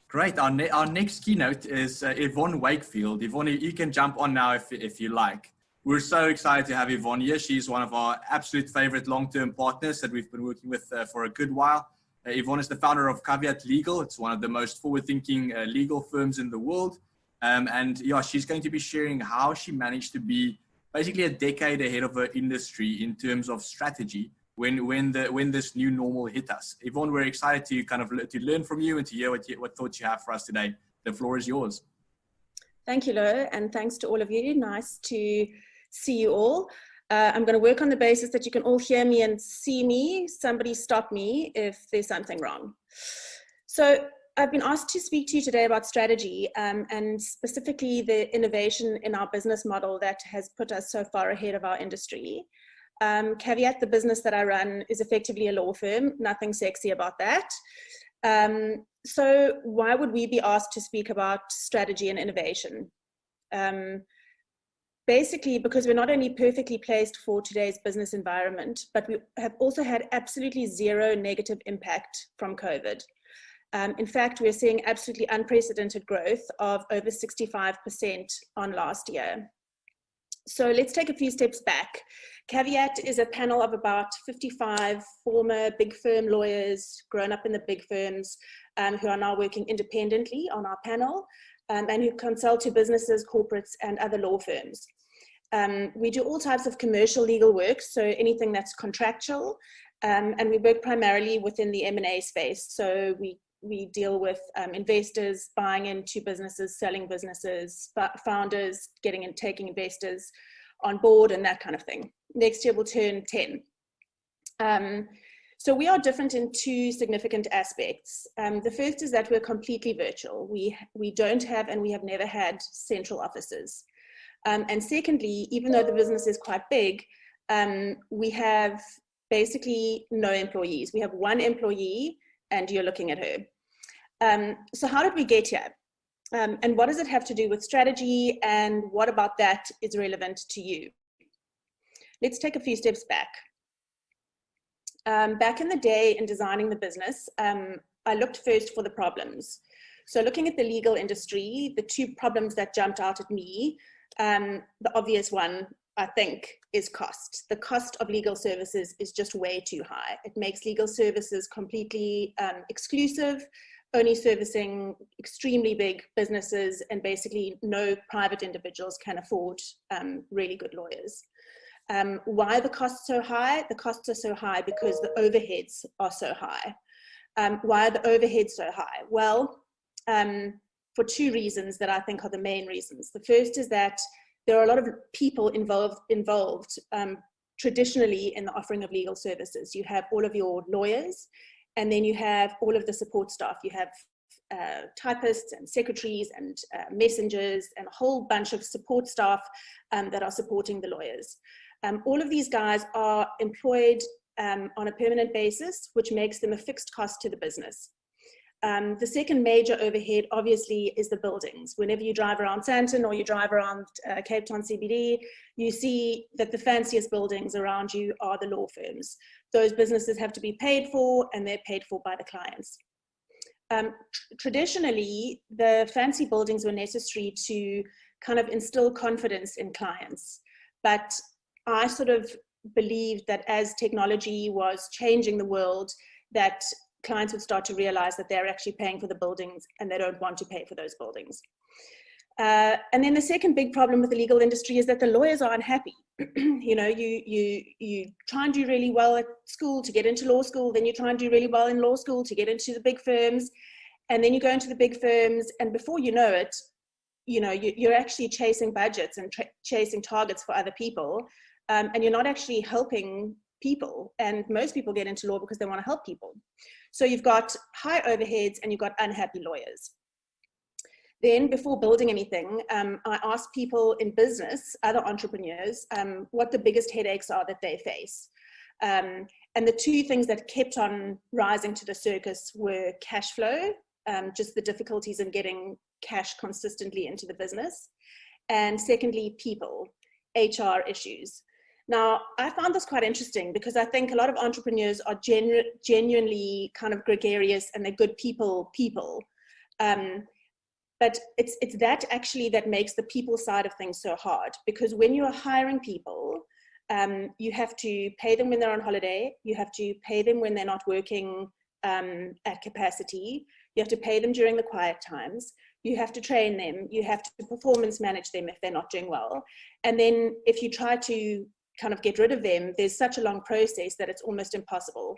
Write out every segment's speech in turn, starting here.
Great. Our next keynote is Yvonne Wakefield. Yvonne, you can jump on now if you like. We're so excited to have Yvonne here. She's one of our absolute favorite long-term partners that we've been working with for a good while. Yvonne is the founder of Caveat Legal. It's one of the most forward-thinking legal firms in the world. And yeah, she's going to be sharing how she managed to be basically a decade ahead of her industry in terms of strategy when this new normal hit us. Yvonne, we're excited to learn from you and to hear what thoughts you have for us today. The floor is yours. Thank you, Lo, and thanks to all of you. Nice to see you all. I'm going to work on the basis that you can all hear me and see me. Somebody stop me if there's something wrong. So I've been asked to speak to you today about strategy and specifically the innovation in our business model that has put us so far ahead of our industry. Caveat, the business that I run, is effectively a law firm. Nothing sexy about that. So why would we be asked to speak about strategy and innovation? Basically, because we're not only perfectly placed for today's business environment, but we have also had absolutely zero negative impact from COVID. In fact, we're seeing absolutely unprecedented growth of over 65% on last year. So let's take a few steps back. Caveat is a panel of about 55 former big firm lawyers, grown up in the big firms, who are now working independently on our panel, and who consult to businesses, corporates, and other law firms. We do all types of commercial legal work, so anything that's contractual, and we work primarily within the M&A space. So we deal with investors buying into businesses, selling businesses, founders getting and taking investors on board, and that kind of thing. Next year we'll turn 10. So we are different in two significant aspects. The first is that we're completely virtual. We don't have, and we have never had, central offices. And secondly, even though the business is quite big, we have basically no employees. We have one employee, and you're looking at her. So how did we get here? And what does it have to do with strategy, and what about that is relevant to you? Let's take a few steps back. Back in the day in designing the business, I looked first for the problems. So looking at the legal industry, the two problems that jumped out at me, the obvious one, I think, is cost. The cost of legal services is just way too high. It makes legal services completely exclusive, only servicing extremely big businesses, and basically no private individuals can afford really good lawyers. Why are the costs so high? The costs are so high because the overheads are so high. Why are the overheads so high? Well, for two reasons that I think are the main reasons. The first is that there are a lot of people involved traditionally in the offering of legal services. You have all of your lawyers, and then you have all of the support staff. You have typists and secretaries and messengers and a whole bunch of support staff that are supporting the lawyers. All of these guys are employed on a permanent basis, which makes them a fixed cost to the business. The second major overhead, obviously, is the buildings. Whenever you drive around Sandton or you drive around Cape Town CBD, you see that the fanciest buildings around you are the law firms. Those businesses have to be paid for, and they're paid for by the clients. Traditionally, the fancy buildings were necessary to kind of instill confidence in clients. But I sort of believed that as technology was changing the world, that clients would start to realize that they're actually paying for the buildings and they don't want to pay for those buildings. And then the second big problem with the legal industry is that the lawyers are unhappy. You know, you try and do really well at school to get into law school, then you try and do really well in law school to get into the big firms, and then you go into the big firms, and before you know it, you know, you're actually chasing budgets and chasing targets for other people, and you're not actually helping people. And most people get into law because they want to help people. So you've got high overheads and you've got unhappy lawyers. Then before building anything, I asked people in business, other entrepreneurs, what the biggest headaches are that they face. And the two things that kept on rising to the surface were cash flow, just the difficulties in getting cash consistently into the business. And secondly, people, HR issues. Now, I found this quite interesting because I think a lot of entrepreneurs are genuinely kind of gregarious and they're good people. But it's that actually that makes the people side of things so hard, because when you are hiring people, you have to pay them when they're on holiday, you have to pay them when they're not working at capacity, you have to pay them during the quiet times, you have to train them, you have to performance manage them if they're not doing well. And then if you try to kind of get rid of them, there's such a long process that it's almost impossible.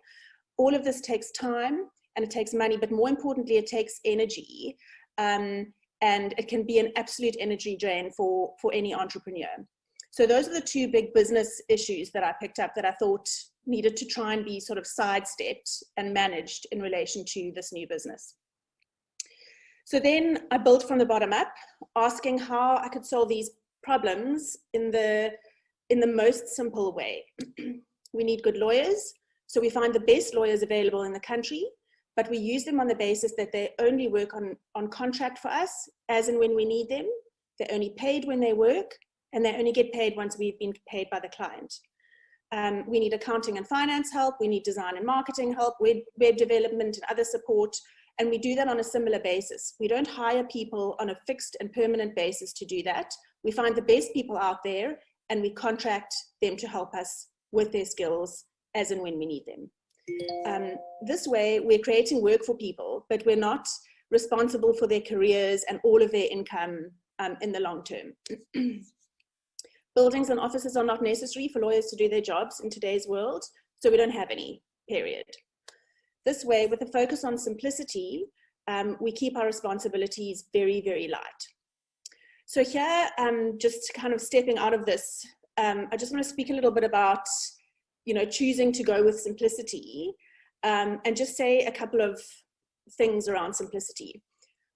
All of this takes time and it takes money, but more importantly, it takes energy. And it can be an absolute energy drain for any entrepreneur. So those are the two big business issues that I picked up that I thought needed to try and be sort of sidestepped and managed in relation to this new business. So then I built from the bottom up, asking how I could solve these problems in the most simple way. We need good lawyers. So we find the best lawyers available in the country, but we use them on the basis that they only work on contract for us, as and when we need them. They're only paid when they work, and they only get paid once we've been paid by the client. We need accounting and finance help. We need design and marketing help, web development and other support. And we do that on a similar basis. We don't hire people on a fixed and permanent basis to do that. We find the best people out there and we contract them to help us with their skills as and when we need them. This way, we're creating work for people, but we're not responsible for their careers and all of their income in the long term. Buildings and offices are not necessary for lawyers to do their jobs in today's world, so we don't have any, period. This way, with a focus on simplicity, we keep our responsibilities very, very light. So here, just kind of stepping out of this, I just want to speak a little bit about, choosing to go with simplicity, and just say a couple of things around simplicity.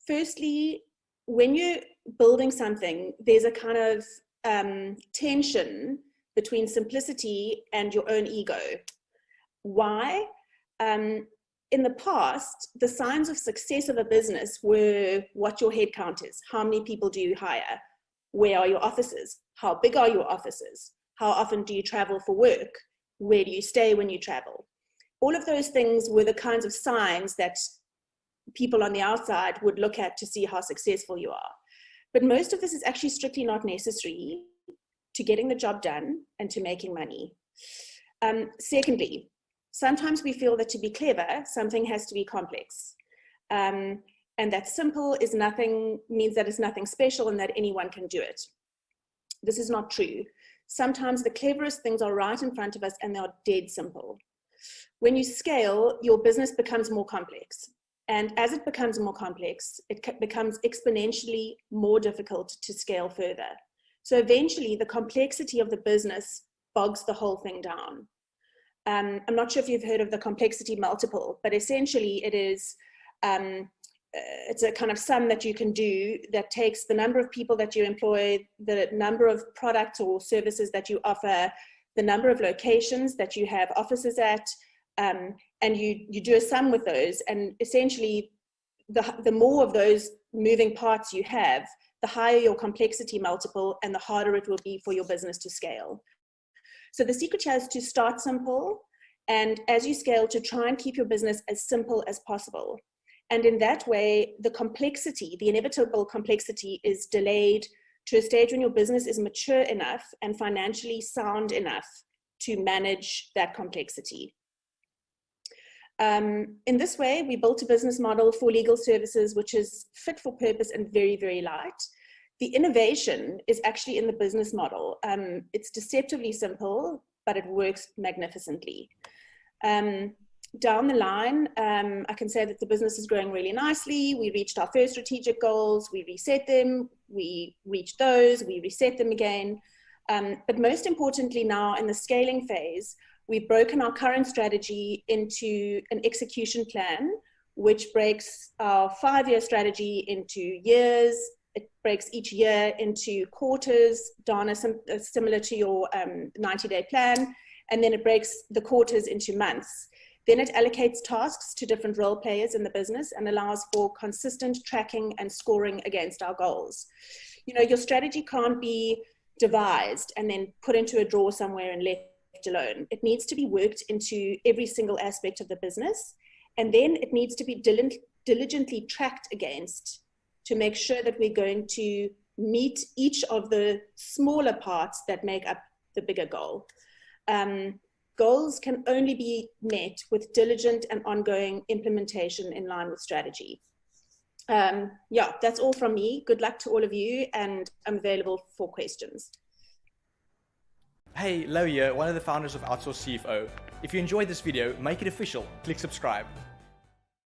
Firstly, when you're building something, there's a kind of tension between simplicity and your own ego. Why? In the past, the signs of success of a business were what your headcount is. How many people do you hire? Where are your offices? How big are your offices? How often do you travel for work? Where do you stay when you travel? All of those things were the kinds of signs that people on the outside would look at to see how successful you are. But most of this is actually strictly not necessary to getting the job done and to making money. Secondly, sometimes we feel that to be clever, something has to be complex. And that simple means that it's nothing special and that anyone can do it. This is not true. Sometimes the cleverest things are right in front of us and they are dead simple. When you scale, your business becomes more complex. And as it becomes more complex, it becomes exponentially more difficult to scale further. So eventually the complexity of the business bogs the whole thing down. I'm not sure if you've heard of the complexity multiple, but essentially it is, it's a kind of sum that you can do that takes the number of people that you employ, the number of products or services that you offer, the number of locations that you have offices at, and you do a sum with those, and essentially the more of those moving parts you have, the higher your complexity multiple and the harder it will be for your business to scale. So the secret here is to start simple, and as you scale, to try and keep your business as simple as possible. And in that way, the complexity, the inevitable complexity, is delayed to a stage when your business is mature enough and financially sound enough to manage that complexity. In this way, we built a business model for legal services which is fit for purpose and very, very light. The innovation is actually in the business model. It's deceptively simple, but it works magnificently. Down the line, I can say that the business is growing really nicely. We reached our first strategic goals, we reset them, we reached those, we reset them again. But most importantly now in the scaling phase, we've broken our current strategy into an execution plan, which breaks our 5-year strategy into years. It breaks each year into quarters, Dana, similar to your 90-day plan. And then it breaks the quarters into months. Then it allocates tasks to different role players in the business and allows for consistent tracking and scoring against our goals. Your strategy can't be devised and then put into a drawer somewhere and left alone. It needs to be worked into every single aspect of the business, and then it needs to be diligently tracked against to make sure that we're going to meet each of the smaller parts that make up the bigger goal. Goals can only be met with diligent and ongoing implementation in line with strategy. Yeah, that's all from me. Good luck to all of you, and I'm available for questions. Hey, Lau here, one of the founders of Outsourced CFO. If you enjoyed this video, make it official. Click subscribe.